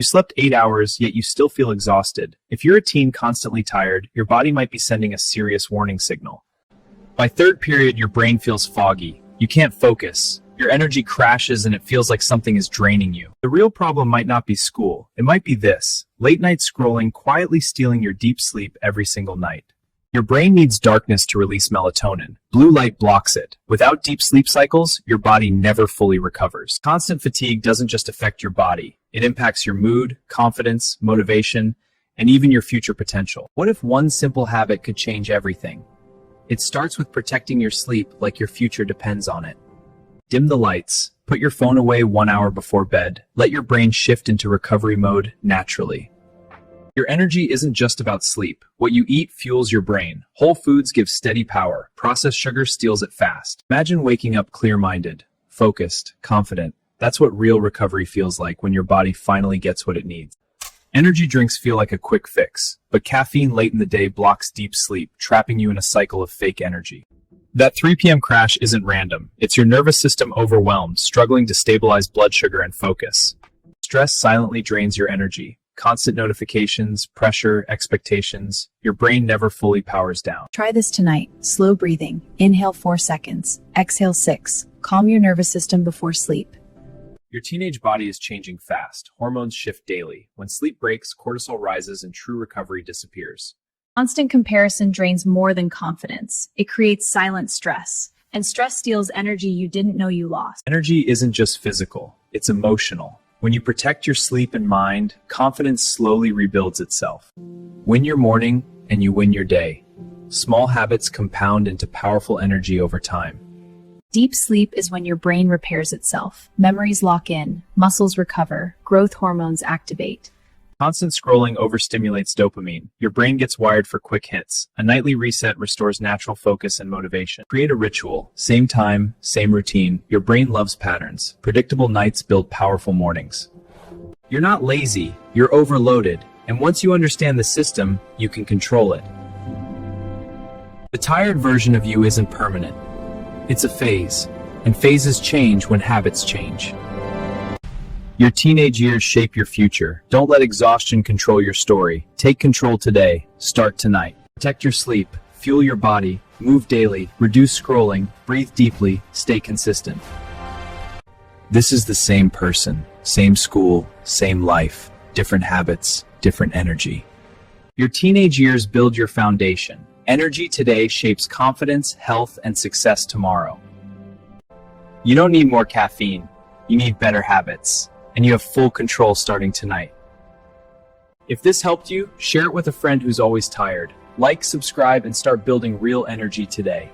You slept 8 hours, yet you still feel exhausted. If you're a teen constantly tired, your body might be sending a serious warning signal. By third period, your brain feels foggy. You can't focus. Your energy crashes and it feels like something is draining you. The real problem might not be school. It might be this: late night scrolling quietly stealing your deep sleep every single night. Your brain needs darkness to release melatonin. Blue light blocks it. Without deep sleep cycles, your body never fully recovers. Constant fatigue doesn't just affect your body. It impacts your mood, confidence, motivation, and even your future potential. What if one simple habit could change everything? It starts with protecting your sleep like your future depends on it. Dim the lights. Put your phone away 1 hour before bed. Let your brain shift into recovery mode naturally. Your energy isn't just about sleep. What you eat fuels your brain. Whole foods give steady power. Processed sugar steals it fast. Imagine waking up clear-minded, focused, confident. That's what real recovery feels like when your body finally gets what it needs. Energy drinks feel like a quick fix, but caffeine late in the day blocks deep sleep, trapping you in a cycle of fake energy. That 3 p.m. crash isn't random. It's your nervous system overwhelmed, struggling to stabilize blood sugar and focus. Stress silently drains your energy. Constant notifications, pressure, expectations. Your brain never fully powers down. Try this tonight. Slow breathing. Inhale 4 seconds. Exhale 6. Calm your nervous system before sleep. Your teenage body is changing fast. Hormones shift daily. When sleep breaks, cortisol rises and true recovery disappears. Constant comparison drains more than confidence. It creates silent stress. And stress steals energy you didn't know you lost. Energy isn't just physical, it's emotional. When you protect your sleep and mind, confidence slowly rebuilds itself. Win your morning and you win your day. Small habits compound into powerful energy over time. Deep sleep is when your brain repairs itself. Memories lock in, muscles recover, growth hormones activate. Constant scrolling overstimulates dopamine. Your brain gets wired for quick hits. A nightly reset restores natural focus and motivation. Create a ritual. Same time, same routine. Your brain loves patterns. Predictable nights build powerful mornings. You're not lazy, you're overloaded. And once you understand the system, you can control it. The tired version of you isn't permanent. It's a phase. And phases change when habits change. Your teenage years shape your future. Don't let exhaustion control your story. Take control today. Start tonight. Protect your sleep. Fuel your body. Move daily. Reduce scrolling. Breathe deeply. Stay consistent. This is the same person, same school, same life, different habits, different energy. Your teenage years build your foundation. Energy today shapes confidence, health, and success tomorrow. You don't need more caffeine. You need better habits. And you have full control starting tonight. If this helped you, share it with a friend who's always tired. Like, subscribe, and start building real energy today.